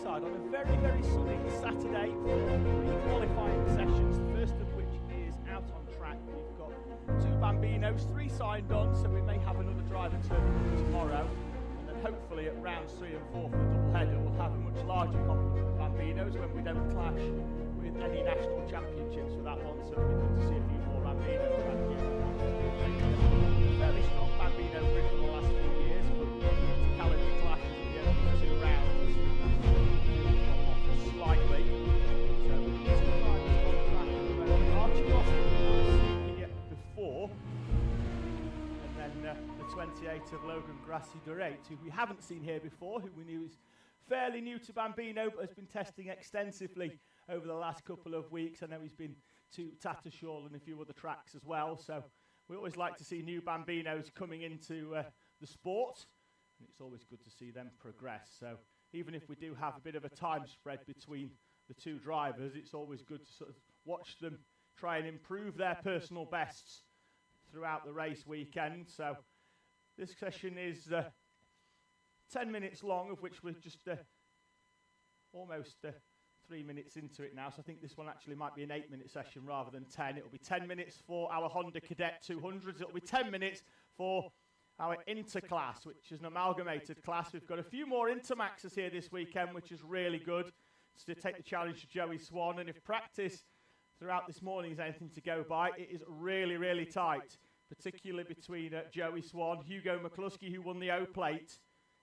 On a very, very sunny Saturday for three qualifying sessions, the first of which is out on track. We've got two Bambinos, three signed on, so we may have another driver turning tomorrow. And then hopefully at rounds 3 and 4 for the double header, we'll have a much larger complement of Bambinos when we don't clash with any national championships for that one. So it'll be good to see a few more Bambinos back here. Fairly strong Bambino grid for the last few years, but the calendar clashes at the end of the 2 rounds. Slightly. So two drivers on track at the moment. Archie Austin we've seen here before. And then the 28 of Logan Grassi-Durate, who we haven't seen here before, who we knew is fairly new to Bambino, but has been testing extensively over the last couple of weeks. I know he's been to Tattershall and a few other tracks as well. So we always like to see new Bambinos coming into the sport. And it's always good to see them progress. So even if we do have a bit of a time spread between the two drivers, it's always good to sort of watch them try and improve their personal bests throughout the race weekend. So this session is 10 minutes long, of which we're just almost 3 minutes into it now. So I think this one actually might be an 8-minute session rather than 10. It'll be 10 minutes for our Honda Cadet 200s. It'll be 10 minutes for our Interclass, which is an amalgamated class. We've got a few more Intermaxes here this weekend, which is really good. It's to take the challenge to Joey Swan. And if practice throughout this morning is anything to go by, it is really, really tight, particularly between Joey Swan, Hugo McCluskey, who won the O-Plate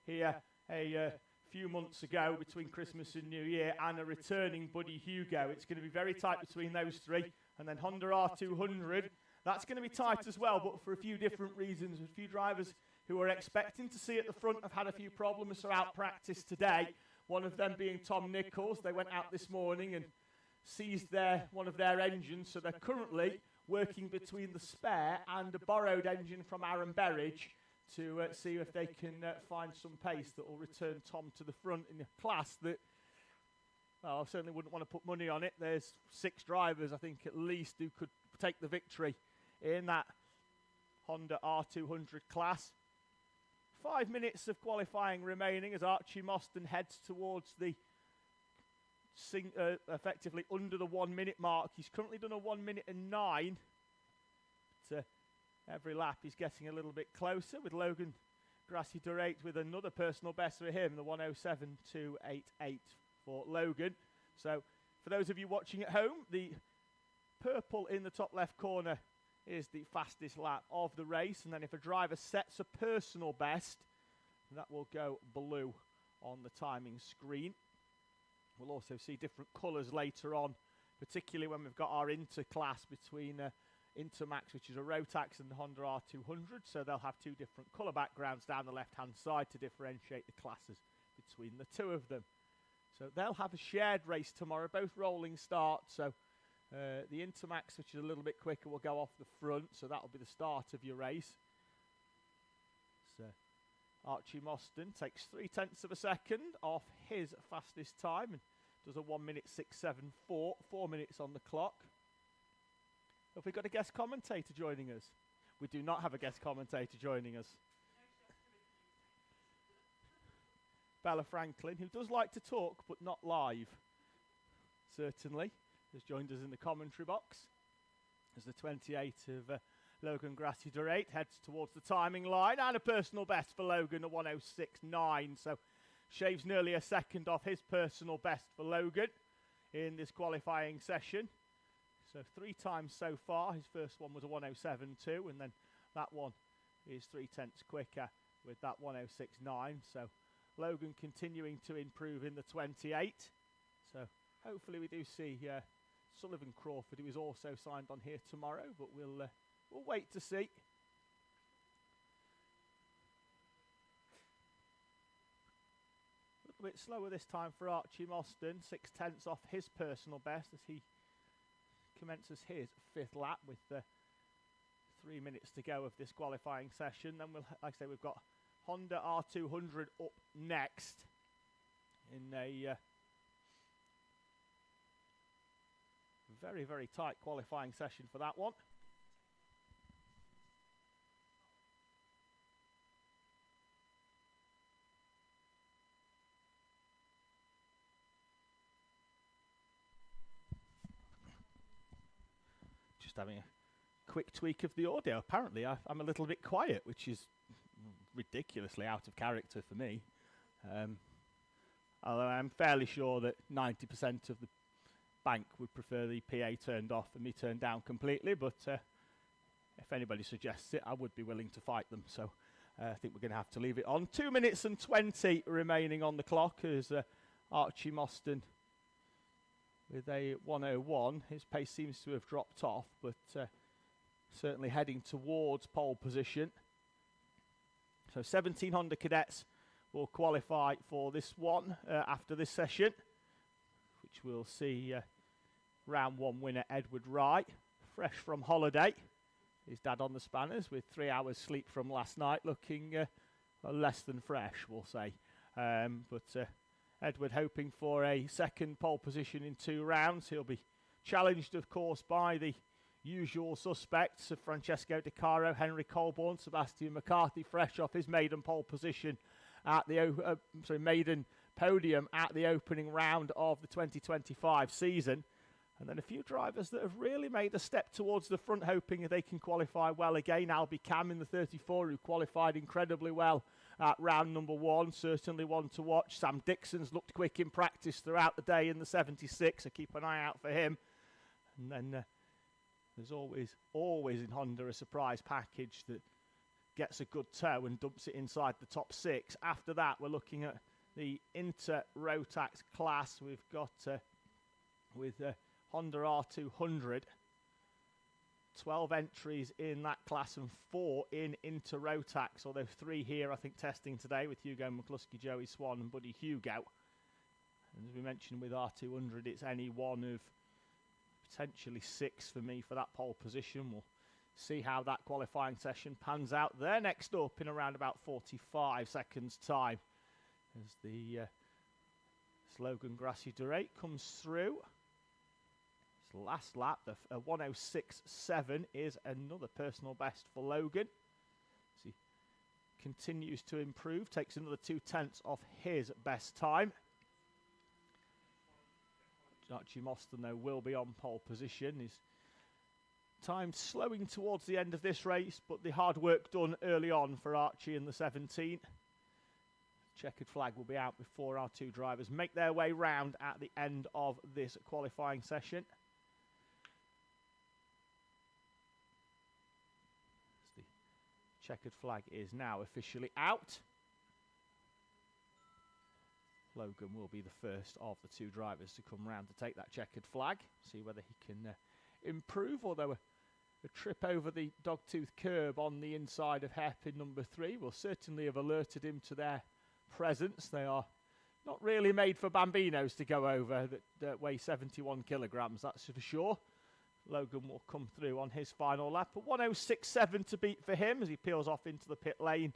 here a few months ago between Christmas and New Year, and a returning Buddy Hugo. It's going to be very tight between those three. And then Honda R200. That's going to be tight as well, but for a few different reasons. A few drivers who are expecting to see at the front have had a few problems throughout practice today. One of them being Tom Nichols. They went out this morning and seized one of their engines, so they're currently working between the spare and a borrowed engine from Aaron Berridge to see if they can find some pace that will return Tom to the front in a class that, well, I certainly wouldn't want to put money on it. There's 6 drivers, I think, at least, who could take the victory in that Honda R200 class. 5 minutes of qualifying remaining as Archie Mostyn heads towards the effectively under the 1 minute mark. He's currently done a 1 minute and 9. But every lap he's getting a little bit closer, with Logan Grassi-Durate with another personal best for him, the 107.288 for Logan. So for those of you watching at home, the purple in the top left corner is the fastest lap of the race, and then if a driver sets a personal best, that will go blue on the timing screen. We'll also see different colours later on, particularly when we've got our interclass between Intermax, which is a Rotax, and the Honda R200, so they'll have 2 different colour backgrounds down the left-hand side to differentiate the classes between the 2 of them. So they'll have a shared race tomorrow, both rolling starts, so the Intermax, which is a little bit quicker, will go off the front, so that'll be the start of your race. So Archie Mostyn takes 0.3 of a second off his fastest time and does a 1 minute 6.74, 4 minutes on the clock. Have we got a guest commentator joining us? We do not have a guest commentator joining us. Bella Franklin, who does like to talk but not live, certainly, has joined us in the commentary box as the 28 of Logan Grassi-Durate heads towards the timing line, and a personal best for Logan at 106.9, so shaves nearly a second off his personal best for Logan in this qualifying session. So 3 times so far. His first one was a 107.2, and then that one is 0.3 quicker with that 106.9. So Logan continuing to improve in the 28. So hopefully we do see Sullivan Crawford, who is also signed on here tomorrow, but we'll wait to see. A little bit slower this time for Archie Mostyn, 6/10 off his personal best as he commences his 5th lap with 3 minutes to go of this qualifying session. Then we'll, like I say, we've got Honda R200 up next in a very, very tight qualifying session for that one. Just having a quick tweak of the audio. Apparently I'm a little bit quiet, which is ridiculously out of character for me. Although I'm fairly sure that 90% of the bank would prefer the PA turned off and me turned down completely, but if anybody suggests it, I would be willing to fight them. So I think we're going to have to leave it on. 2 minutes and 20 remaining on the clock as Archie Mostyn with a 1:01. His pace seems to have dropped off, but certainly heading towards pole position. So 17 Honda cadets will qualify for this one after this session, which we'll see round 1 winner Edward Wright, fresh from holiday. His dad on the spanners with 3 hours sleep from last night, looking less than fresh, we'll say. But Edward hoping for a second pole position in 2 rounds. He'll be challenged, of course, by the usual suspects of Francesco Di Caro, Henry Colborne, Sebastian McCarthy, fresh off his maiden pole position at the maiden podium at the opening round of the 2025 season. And then a few drivers that have really made a step towards the front, hoping that they can qualify well again. Albie Cam in the 34, who qualified incredibly well at round number 1, certainly one to watch. Sam Dixon's looked quick in practice throughout the day in the 76, so keep an eye out for him. And then there's always in Honda a surprise package that gets a good tow and dumps it inside the top 6. After that, we're looking at the Inter-Rotax class. We've got with Honda R200, 12 entries in that class and 4 in Inter-Rotax, although 3 here, I think, testing today with Hugo McCluskey, Joey Swan and Buddy Hugo. And as we mentioned with R200, it's any one of potentially 6 for me for that pole position. We'll see how that qualifying session pans out. They're next up in around about 45 seconds time as the Logan Grassi Durate comes through. His last lap, the 1:06.7 is another personal best for Logan. As he continues to improve, takes another 2/10 off his best time. Archie Mostyn, though, will be on pole position. His time slowing towards the end of this race, but the hard work done early on for Archie in the 17. Checkered flag will be out before our 2 drivers make their way round at the end of this qualifying session. As the checkered flag is now officially out. Logan will be the first of the 2 drivers to come round to take that checkered flag. See whether he can improve, although a trip over the dogtooth curb on the inside of hairpin number 3 will certainly have alerted him to their presence. They are not really made for bambinos to go over that weigh 71 kilograms, that's for sure. Logan will come through on his final lap. A 1:06.7 to beat for him as he peels off into the pit lane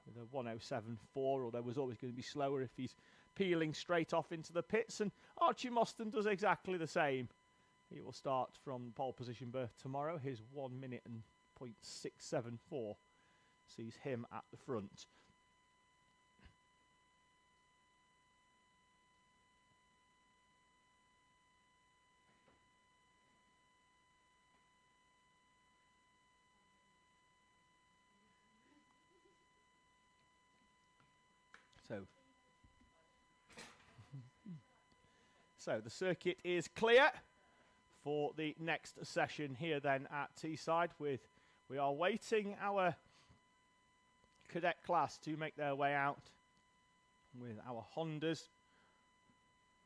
with a 1:07.4, although it was always going to be slower if he's peeling straight off into the pits. And Archie Mostyn does exactly the same. He will start from pole position berth tomorrow. His 1 minute and 0.674 sees him at the front. So the circuit is clear for the next session here then at Teesside. We are waiting our cadet class to make their way out with our Hondas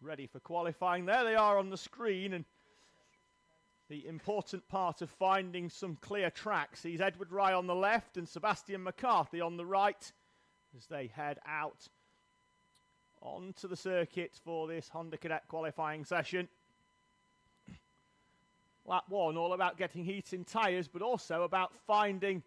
ready for qualifying. There they are on the screen, and the important part of finding some clear tracks. He's Edward Wright on the left and Sebastian McCarthy on the right as they head out onto the circuit for this Honda Cadet qualifying session. Lap 1, all about getting heat in tyres, but also about finding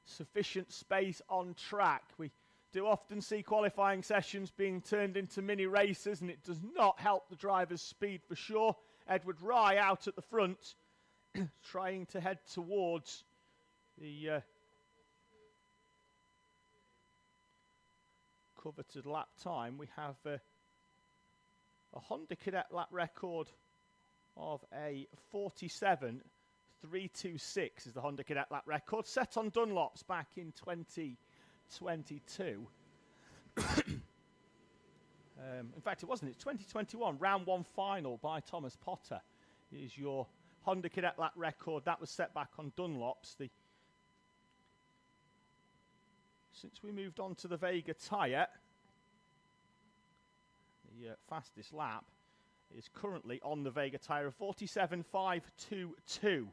sufficient space on track. We do often see qualifying sessions being turned into mini races, and it does not help the driver's speed for sure. Edward Rye out at the front, trying to head towards the coveted lap time. We have a Honda Cadet lap record of a 47.326 is the Honda Cadet lap record, set on Dunlops back in 2022. In fact, it wasn't. It's 2021, round 1 final by Thomas Potter is your Honda Cadet lap record. That was set back on Dunlops. Since we moved on to the Vega tyre, the fastest lap is currently on the Vega tyre of 47.522,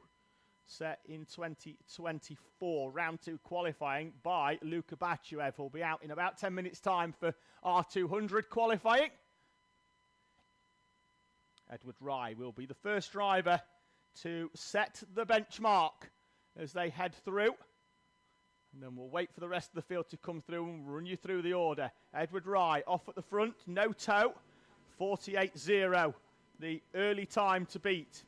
set in 2024. Round 2 qualifying by Luka Bachuev, who'll be out in about 10 minutes' time for R200 qualifying. Edward Rye will be the first driver to set the benchmark as they head through. And then we'll wait for the rest of the field to come through and run you through the order. Edward Rye off at the front, no toe, 48.0, the early time to beat.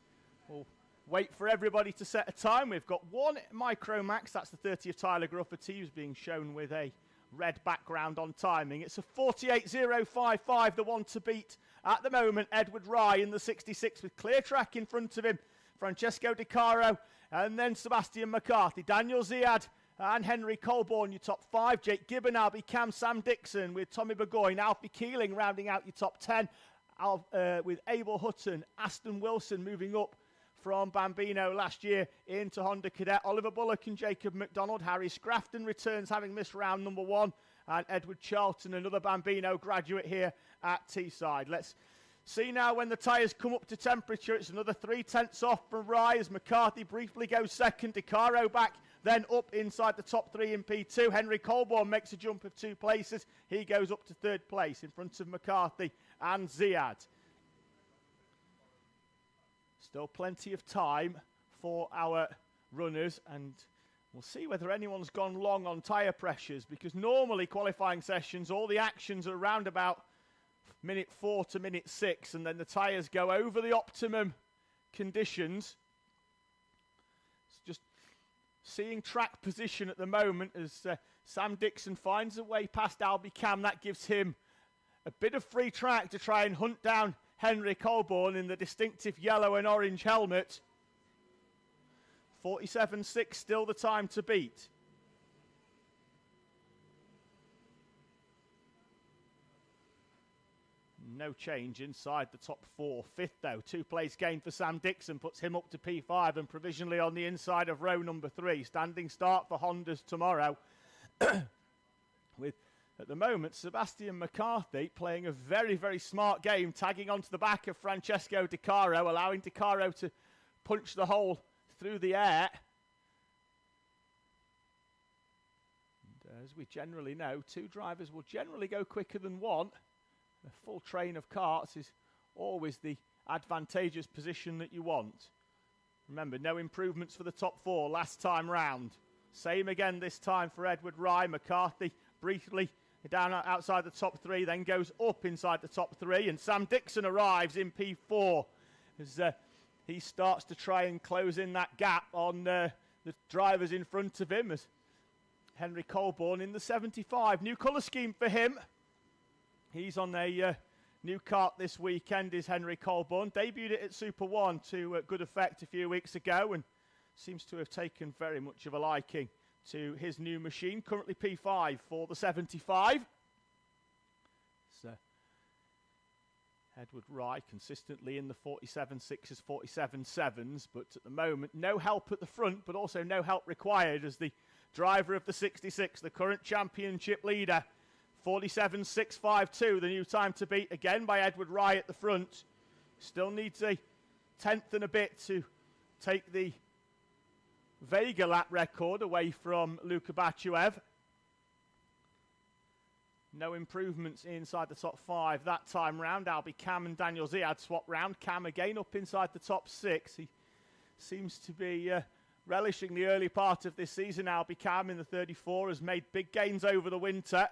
We'll wait for everybody to set a time. We've got one Micromax, that's the 30 of Tyler Gruffert, who's being shown with a red background on timing. It's a 48.055, the one to beat at the moment. Edward Rye in the 66 with clear track in front of him. Francesco Di Caro and then Sebastian McCarthy. Daniel Ziad and Henry Colborne, your top 5. Jake Gibbon, Albie Cam, Sam Dixon with Tommy Burgoyne. Alfie Keeling rounding out your top 10 with Abel Hutton. Aston Wilson moving up from Bambino last year into Honda Cadet. Oliver Bullock and Jacob McDonald. Harry Scrafton returns, having missed round number 1. And Edward Charlton, another Bambino graduate here at Teesside. Let's see now when the tyres come up to temperature. It's another 3/10 off from Rye as McCarthy briefly goes second. Di Caro back, then up inside the top 3 in P2. Henry Colborne makes a jump of 2 places. He goes up to 3rd place in front of McCarthy and Ziad. Still plenty of time for our runners, and we'll see whether anyone's gone long on tyre pressures, because normally qualifying sessions, all the actions are around about minute 4 to minute 6, and then the tyres go over the optimum conditions. It's just seeing track position at the moment as Sam Dixon finds a way past Albie Cam. That gives him a bit of free track to try and hunt down Henry Colborne in the distinctive yellow and orange helmet. 47.6 still the time to beat. No change inside the top 4. 5th though, 2 place gain for Sam Dixon puts him up to P5 and provisionally on the inside of row number 3. Standing start for Hondas tomorrow. With, at the moment, Sebastian McCarthy playing a very, very smart game, tagging onto the back of Francesco Di Caro, allowing Di Caro to punch the hole through the air. And as we generally know, 2 drivers will generally go quicker than 1. A full train of karts is always the advantageous position that you want. Remember, no improvements for the top 4 last time round. Same again this time for Edward Rye. McCarthy briefly down outside the top 3, then goes up inside the top 3, and Sam Dixon arrives in P4 as he starts to try and close in that gap on the drivers in front of him, as Henry Colborne in the 75. New colour scheme for him. He's on a new kart this weekend, is Henry Colborne. Debuted it at Super 1 to good effect a few weeks ago and seems to have taken very much of a liking to his new machine. Currently P5 for the 75. So Edward Rye consistently in the 47.6s, 47.7s, but at the moment no help at the front, but also no help required as the driver of the 66, the current championship leader, 47.652, the new time to beat again by Edward Rye at the front. Still needs a 10th and a bit to take the Vega lap record away from Luka Bachuev. No improvements inside the top 5 that time round. Albie Cam and Daniel Ziad swap round. Cam again up inside the top 6. He seems to be relishing the early part of this season. Albie Cam in the 34 has made big gains over the winter.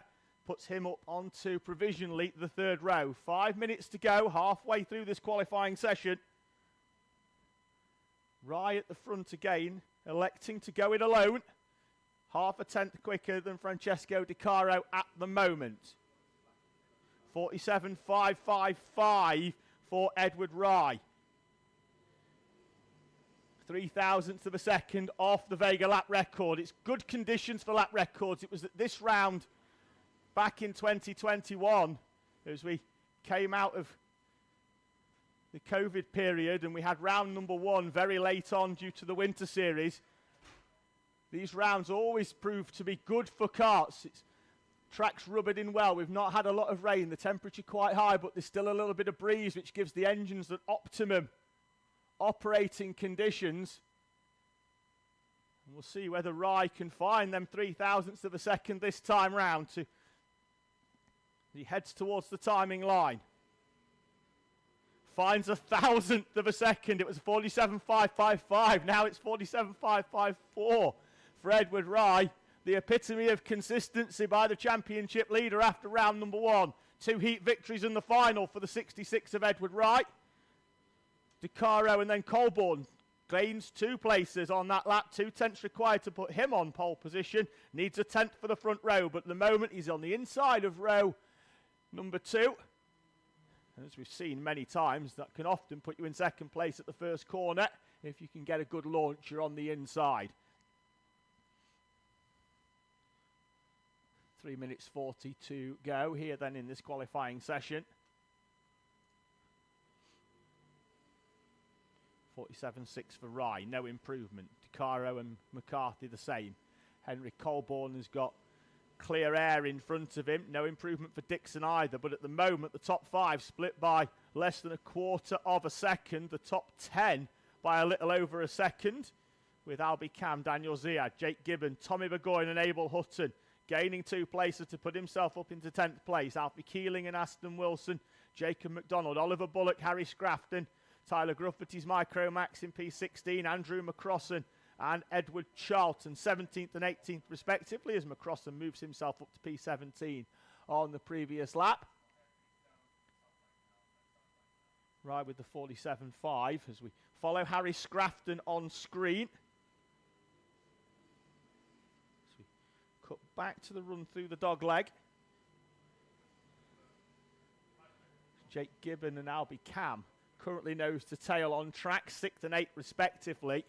Puts him up onto provisionally the 3rd row. 5 minutes to go, halfway through this qualifying session. Rye at the front again, electing to go it alone. Half a tenth quicker than Francesco Di Caro at the moment. 47.555 for Edward Rye. 0.003 of a second off the Vega lap record. It's good conditions for lap records. It was at this round back in 2021 as we came out of the COVID period and we had round number 1 very late on due to the winter series. These rounds always prove to be good for karts. Track's rubbered in well. We've not had a lot of rain. The temperature quite high, but there's still a little bit of breeze, which gives the engines an optimum operating conditions. And we'll see whether Rye can find them 0.003 of a second this time round. He heads towards the timing line. Finds 1,000th of a second. It was 47.555. Now it's 47.554 for Edward Rye. The epitome of consistency by the championship leader after round number 1. 2 heat victories in the final for the 66 of Edward Rye. Di Caro and then Colborne gains 2 places on that lap. 2 tenths required to put him on pole position. Needs a tenth for the front row, but at the moment he's on the inside of row number 2. And as we've seen many times, that can often put you in second place at the first corner if you can get a good launcher on the inside. 3 minutes 40 to go here then in this qualifying session. 47.6 for Rye, no improvement. Di Caro and McCarthy the same. Henry Colborne has got clear air in front of him. No improvement for Dixon either, but at the moment the top 5 split by less than 1/4 of a second. The top 10 by a little over a second, with Albie Cam, Daniel Ziad, Jake Gibbon, Tommy Burgoyne and Abel Hutton gaining 2 places to put himself up into 10th place. Alfie Keeling and Aston Wilson, Jacob McDonald, Oliver Bullock, Harry Scrafton, Tyler Grufferty's Micromax in P16, Andrew McCrossan and Edward Charlton, 17th and 18th respectively, as McCrossan moves himself up to P17 on the previous lap. Right with the 47.5 as we follow Harry Scrafton on screen. As we cut back to the run through the dog leg. Jake Gibbon and Albie Cam currently nose to tail on track, 6th and 8th respectively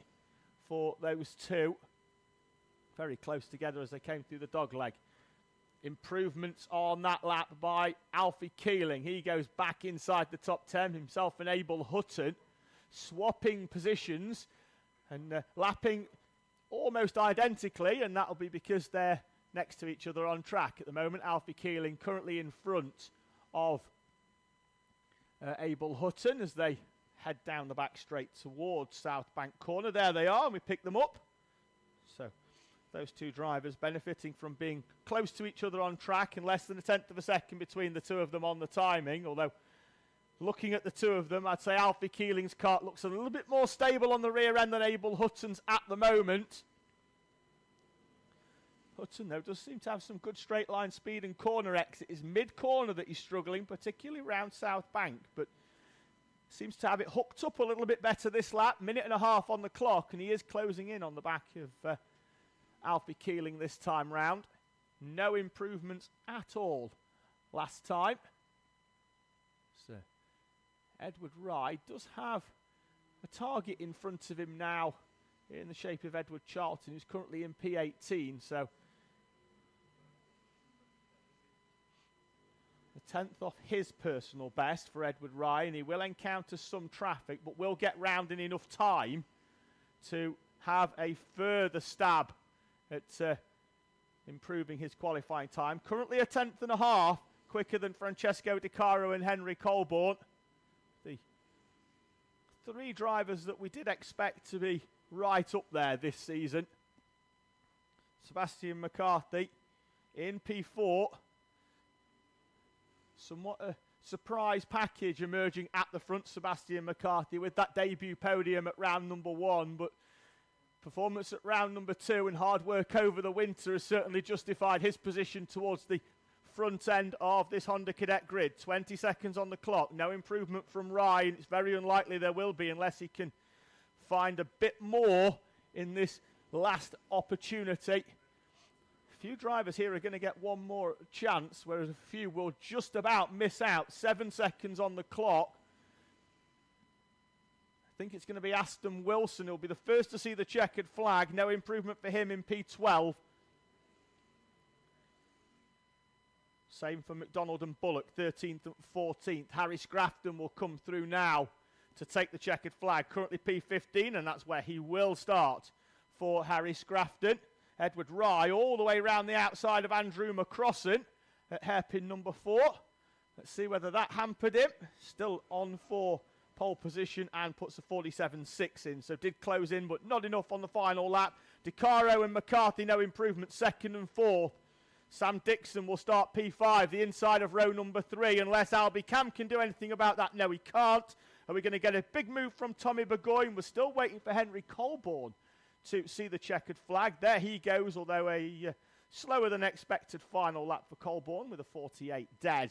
for those 2. Very close together as they came through the dog leg. Improvements on that lap by Alfie Keeling. He goes back inside the top 10, himself and Abel Hutton, swapping positions and lapping almost identically, and that'll be because they're next to each other on track at the moment. Alfie Keeling currently in front of Abel Hutton as they head down the back straight towards South Bank Corner. There they are, and we pick them up. So those 2 drivers benefiting from being close to each other on track and less than 1/10 of a second between the 2 of them on the timing. Although looking at the 2 of them, I'd say Alfie Keeling's kart looks a little bit more stable on the rear end than Abel Hutton's at the moment. Hutton, though, does seem to have some good straight line speed and corner exit. It's mid-corner that he's struggling, particularly around South Bank, but seems to have it hooked up a little bit better this lap. 1.5 minutes on the clock, and he is closing in on the back of Alfie Keeling this time round. No improvements at all last time. So Edward Rye does have a target in front of him now in the shape of Edward Charlton, who's currently in P18, so a 10th off his personal best for Edward Rye, and he will encounter some traffic, but will get round in enough time to have a further stab at improving his qualifying time. Currently 1/10 and a half quicker than Francesco Di Caro and Henry Colborne. The 3 drivers that we did expect to be right up there this season. Sebastian McCarthy in P4. somewhat a surprise package emerging at the front, Sebastian McCarthy, with that debut podium at round number 1, but performance at round number 2 and hard work over the winter has certainly justified his position towards the front end of this Honda Cadet grid. 20 seconds on the clock, no improvement from Ryan. It's very unlikely there will be unless he can find a bit more in this last opportunity. A few drivers here are going to get one more chance, whereas a few will just about miss out. 7 seconds on the clock. I think it's going to be Aston Wilson who'll be the first to see the checkered flag. No improvement for him in P12. Same for McDonald and Bullock, 13th and 14th. Harry Scrafton will come through now to take the checkered flag. Currently P15, and that's where he will start for Harry Scrafton. Edward Rye all the way around the outside of Andrew McCrossan at hairpin number 4. Let's see whether that hampered him. Still on for pole position and puts a 47.6 in. So did close in, but not enough on the final lap. DeCaro and McCarthy, no improvement, 2nd and 4th. Sam Dixon will start P5, the inside of row number 3, unless Albie Cam can do anything about that. No, he can't. Are we going to get a big move from Tommy Burgoyne? We're still waiting for Henry Colborne to see the checkered flag. There he goes, although a slower than expected final lap for Colborne with a 48 dead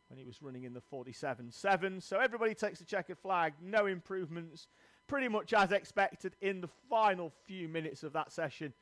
when he was running in the 47.7. So everybody takes the checkered flag. No improvements. Pretty much as expected in the final few minutes of that session.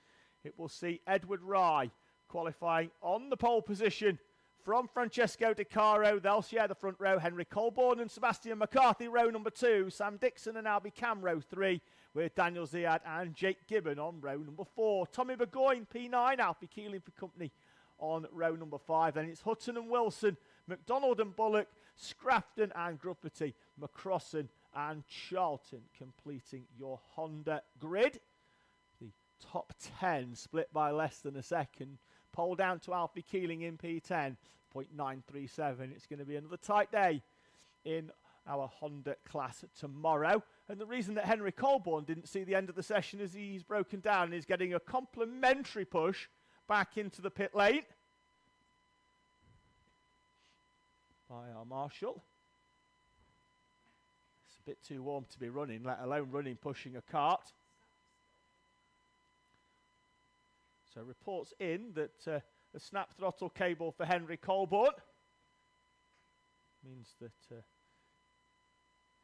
It will see Edward Rye qualifying on the pole position from Francesco De Caro. They'll share the front row. Henry Colborne and Sebastian McCarthy, row number 2. Sam Dixon and Albie Cam, row 3, with Daniel Ziad and Jake Gibbon on row number 4. Tommy Burgoyne, P9, Alfie Keeling for company on row number 5. Then it's Hutton and Wilson, McDonald and Bullock, Scrafton and Gruppety, McCrossan and Charlton completing your Honda grid. The top 10 split by less than a second. Pole down to Alfie Keeling in P10, 0.937. It's going to be another tight day in our Honda class tomorrow. And the reason that Henry Colborne didn't see the end of the session is he's broken down and is getting a complimentary push back into the pit lane by our marshal. It's a bit too warm to be running, let alone running pushing a cart. So reports in that the snap throttle cable for Henry Colborne means that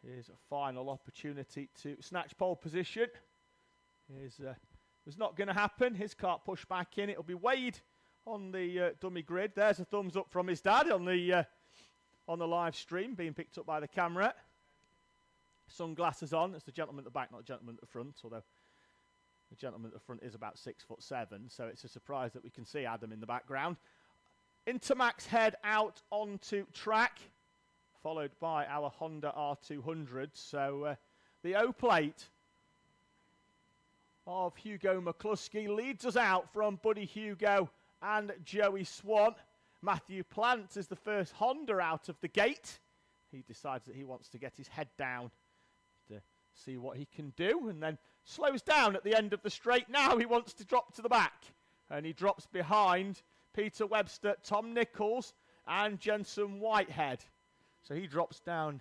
here's a final opportunity to snatch pole position. Was not going to happen. His cart pushed back in. It'll be Wade on the dummy grid. There's a thumbs up from his dad on the live stream, being picked up by the camera. Sunglasses on. It's the gentleman at the back, not the gentleman at the front, although the gentleman at the front is about 6'7", so it's a surprise that we can see Adam in the background. Intermax head out onto track, followed by our Honda R200. So the O-plate of Hugo McCluskey leads us out from Buddy Hugo and Joey Swan. Matthew Plant is the first Honda out of the gate. He decides that he wants to get his head down to see what he can do, and then slows down at the end of the straight. Now he wants to drop to the back, and he drops behind Peter Webster, Tom Nichols and Jensen Whitehead. So he drops down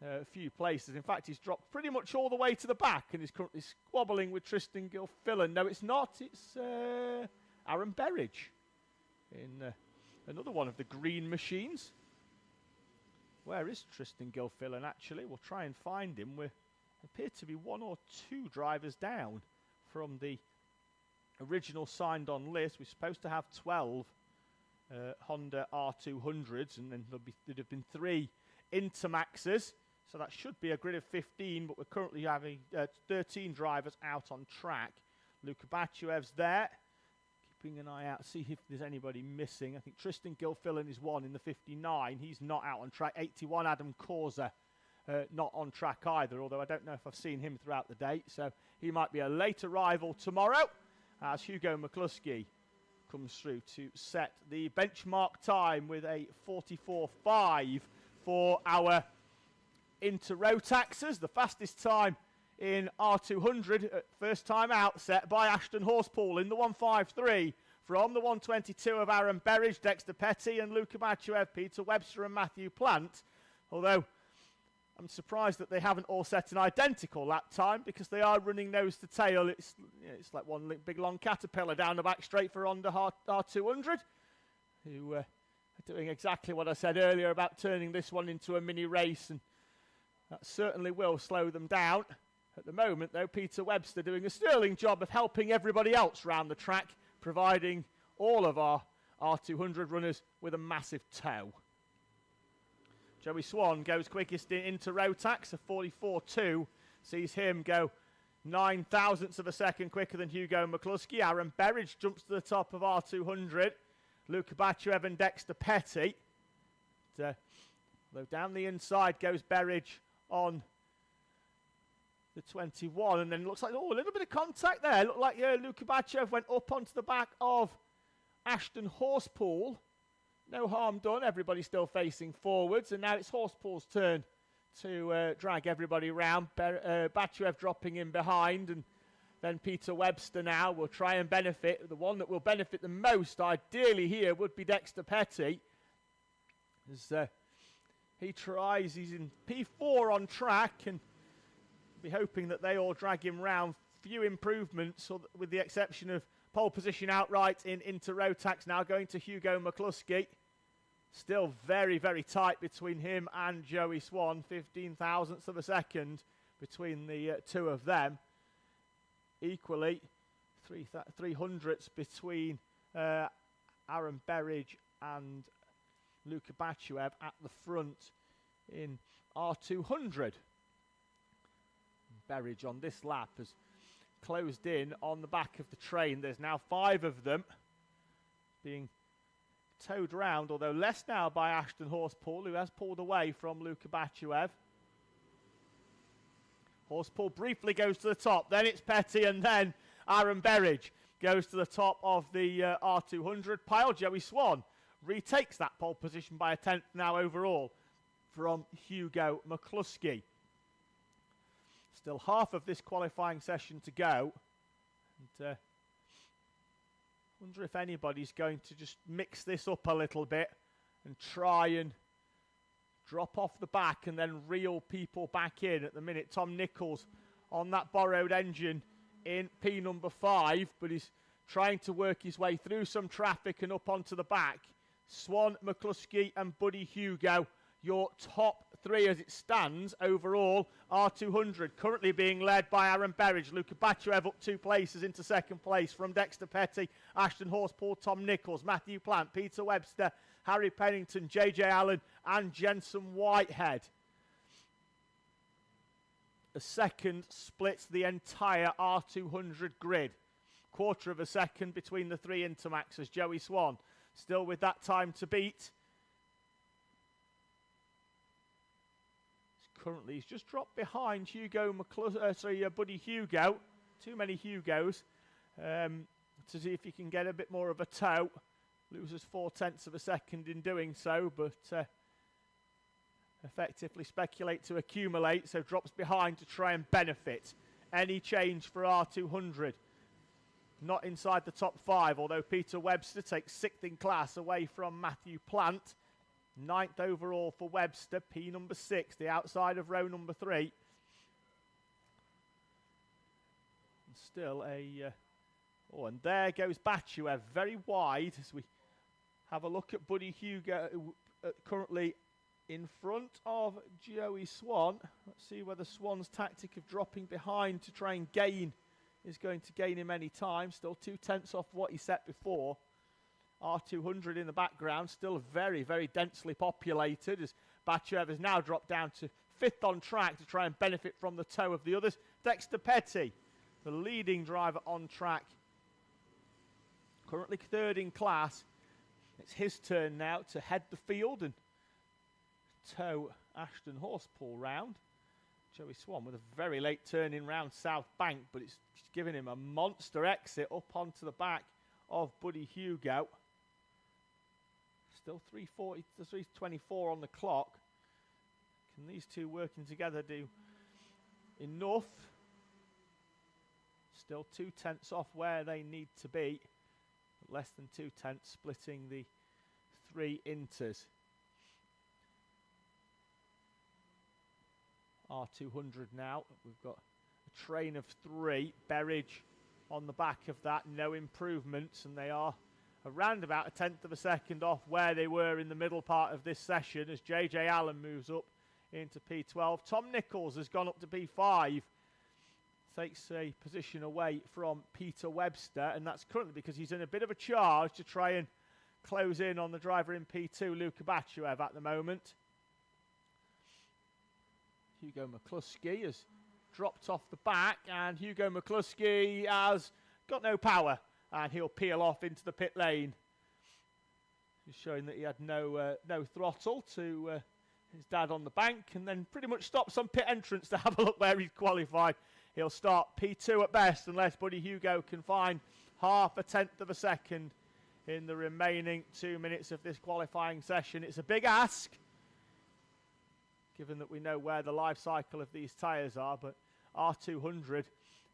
a few places. In fact, he's dropped pretty much all the way to the back and is currently squabbling with Tristan Gilfillan. No, it's not. It's Aaron Berridge in another one of the green machines. Where is Tristan Gilfillan, actually? We'll try and find him. We appear to be 1 or 2 drivers down from the original signed-on list. We're supposed to have 12 Honda R200s, and then there'd have been 3 Intermaxes. So that should be a grid of 15, but we're currently having 13 drivers out on track. Luka Bachuev's there, keeping an eye out, see if there's anybody missing. I think Tristan Gilfillan is one in the 59. He's not out on track. 81, Adam Corza, not on track either, although I don't know if I've seen him throughout the day. So he might be a late arrival tomorrow, as Hugo McCluskey comes through to set the benchmark time with a 44.5 for our Inter-Rotaxers. The fastest time in R200, first time out, set by Ashton Horsepool in the 153 from the 122 of Aaron Berridge, Dexter Petty and Luka Bachuev, Peter Webster and Matthew Plant. Although I'm surprised that they haven't all set an identical lap time, because they are running nose to tail. It's like one big long caterpillar down the back straight for Honda R200, who are doing exactly what I said earlier about turning this one into a mini race, and that certainly will slow them down. At the moment, though, Peter Webster doing a sterling job of helping everybody else round the track, providing all of our R200 runners with a massive tow. Joey Swan goes quickest into Rotax, a 44.2. Sees him go 9 thousandths of a second quicker than Hugo McCluskey. Aaron Berridge jumps to the top of R200. Luka Bachuev and Dexter Petty. Though down the inside goes Berridge on the 21, and then looks like, oh, a little bit of contact there. Looked like Luka Bachuev went up onto the back of Ashton Horsepool. No harm done, everybody still facing forwards, and now it's Horsepool's turn to drag everybody round. Bachuev dropping in behind, and then Peter Webster now will try and benefit. The one that will benefit the most, ideally here, would be Dexter Petty. As he tries, he's in P4 on track, and be hoping that they all drag him round. Few improvements, with the exception of pole position outright into Rotax, now going to Hugo McCluskey. Still very, very tight between him and Joey Swan. 15 thousandths of a second between the two of them. Equally, 300ths between Aaron Berridge and Luka Bachuev at the front in R200. Berridge on this lap has closed in on the back of the train. There's now 5 of them being towed round, although less now by Ashton Horsepool, who has pulled away from Luka Bachuev. Horsepool briefly goes to the top, then it's Petty, and then Aaron Berridge goes to the top of the R200 pile. Joey Swan retakes that pole position by a 10th now overall from Hugo McCluskey. Still half of this qualifying session to go. And wonder if anybody's going to just mix this up a little bit and try and drop off the back and then reel people back in. At the minute, Tom Nichols on that borrowed engine in P number 5, but he's trying to work his way through some traffic and up onto the back. Swan, McCluskey and Buddy Hugo, your top 3 as it stands overall. R200 currently being led by Aaron Berridge. Luka Bachuev up 2 places into second place from Dexter Petty, Ashton Horsepool, Tom Nichols, Matthew Plant, Peter Webster, Harry Pennington, JJ Allen and Jensen Whitehead. A second splits the entire R200 grid. Quarter of a second between the 3 Intermaxes. Joey Swan still with that time to beat. Currently, he's just dropped behind Buddy Hugo. Too many Hugos. To see if he can get a bit more of a tow. Loses 0.4 of a second in doing so, but effectively speculate to accumulate, so drops behind to try and benefit. Any change for R200? Not inside the top 5, although Peter Webster takes 6th in class away from Matthew Plant. 9th overall for Webster, P number 6, the outside of row number 3. And still and there goes Bachuev, very wide as we have a look at Buddy Hugo, currently in front of Joey Swan. Let's see whether Swan's tactic of dropping behind to try and gain is going to gain him any time. Still 0.2 off what he set before. R200 in the background, still very, very densely populated, as Bachuev has now dropped down to 5th on track to try and benefit from the tow of the others. Dexter Petty, the leading driver on track, currently 3rd in class. It's his turn now to head the field and tow Ashton Horsepool round. Joey Swan with a very late turn in round South Bank, but it's giving him a monster exit up onto the back of Buddy Hugo. Still 3:40 to 3:24 on the clock. Can these two working together do enough? Still 0.2 off where they need to be less than 2/10, splitting the 3 inters. R200 now. We've got a train of 3. Berridge on the back of that, no improvements, and they are around about a 1/10 of a second off where they were in the middle part of this session as JJ Allen moves up into P12. Tom Nichols has gone up to P5, takes a position away from Peter Webster, and that's currently because he's in a bit of a charge to try and close in on the driver in P2, Luka Bachuev, at the moment. Hugo McCluskey has dropped off the back, and Hugo McCluskey has got no power, and he'll peel off into the pit lane. Just showing that he had no throttle to his dad on the bank, and then pretty much stops on pit entrance to have a look where he's qualified. He'll start P2 at best unless Buddy Hugo can find half a 1/10 of a second in the remaining 2 minutes of this qualifying session. It's a big ask, given that we know where the life cycle of these tyres are, but R200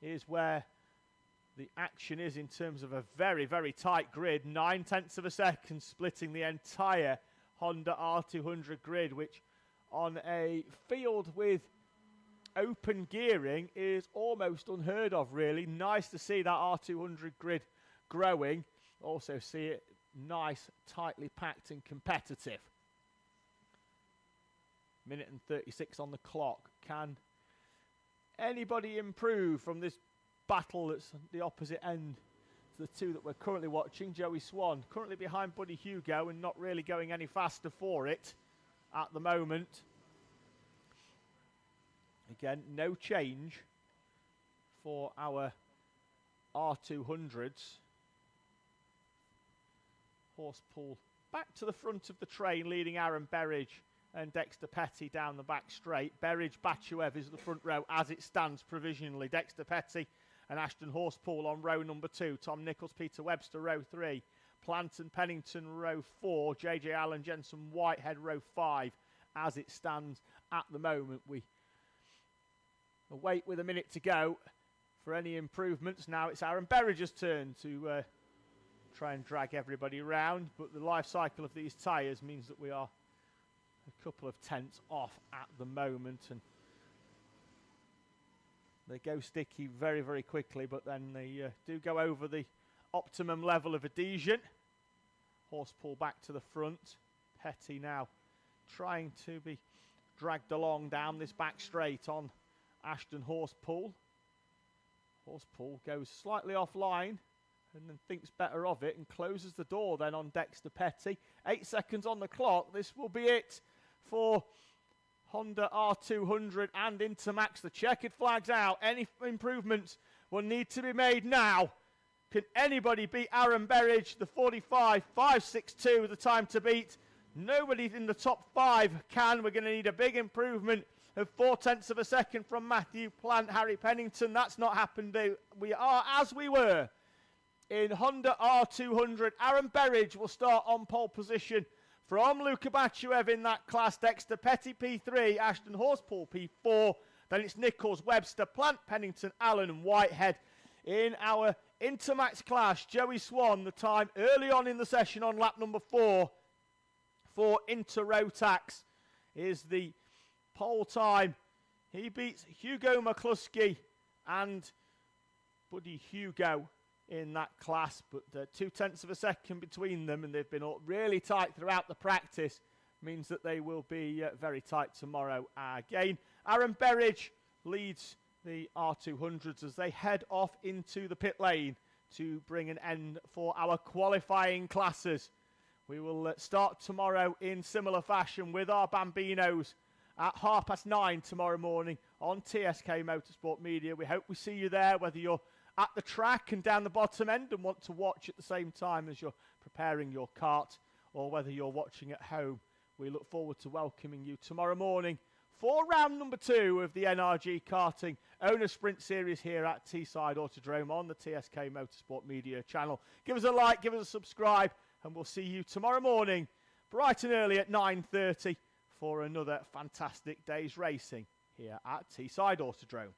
is where the action is in terms of a very, very tight grid. 9/10 of a second splitting the entire Honda R200 grid, which on a field with open gearing is almost unheard of, really. Nice to see that R200 grid growing. Also see it nice, tightly packed and competitive. Minute and 36 on the clock. Can anybody improve from this battle that's the opposite end to the two that we're currently watching? Joey Swan currently behind Buddy Hugo and not really going any faster for it at the moment. Again, no change for our R200s. Horse pull back to the front of the train, leading Aaron Berridge and Dexter Petty down the back straight. Berridge, Bachuev is the front row as it stands provisionally. Dexter Petty and Ashton Horsepool on row number 2. Tom Nichols, Peter Webster, row 3. Plant and Pennington, row 4. JJ Allen, Jensen Whitehead, row 5. As it stands at the moment, we await with a minute to go for any improvements. Now it's Aaron Berridge's turn to try and drag everybody round, but the life cycle of these tyres means that we are a couple of 1/10 off at the moment, and they go sticky very, very quickly, but then they do go over the optimum level of adhesion. Horse pull back to the front. Petty now trying to be dragged along down this back straight on Ashton Horsepool. Horsepool goes slightly offline and then thinks better of it and closes the door then on Dexter Petty. 8 seconds on the clock. This will be it for Honda R200 and Intermax. The checkered flag's out. Any improvements will need to be made now. Can anybody beat Aaron Berridge? The 45.562, the time to beat. Nobody in the top 5 can. We're going to need a big improvement of 4/10 of a second from Matthew Plant, Harry Pennington. That's not happened. We are as we were in Honda R200. Aaron Berridge will start on pole position from Luka Bachuev in that class. Dexter Petty P3, Ashton Horsepool P4. Then it's Nichols, Webster, Plant, Pennington, Allen and Whitehead. In our Intermax class, Joey Swan, the time early on in the session on lap number 4 for Inter-Rotax is the pole time. He beats Hugo McCluskey and Buddy Hugo in that class, but 2/10 of a second between them, and they've been really tight throughout the practice, means that they will be very tight tomorrow again. Aaron Berridge leads the R200s as they head off into the pit lane to bring an end for our qualifying classes. We will start tomorrow in similar fashion with our Bambinos at 9:30 tomorrow morning on TSK Motorsport Media. We hope we see you there, whether you're at the track and down the bottom end and want to watch at the same time as you're preparing your kart, or whether you're watching at home. We look forward to welcoming you tomorrow morning for round number 2 of the NRG Karting Owner Sprint Series here at Teesside Autodrome on the TSK Motorsport Media channel. Give us a like, give us a subscribe, and we'll see you tomorrow morning bright and early at 9:30 for another fantastic day's racing here at Teesside Autodrome.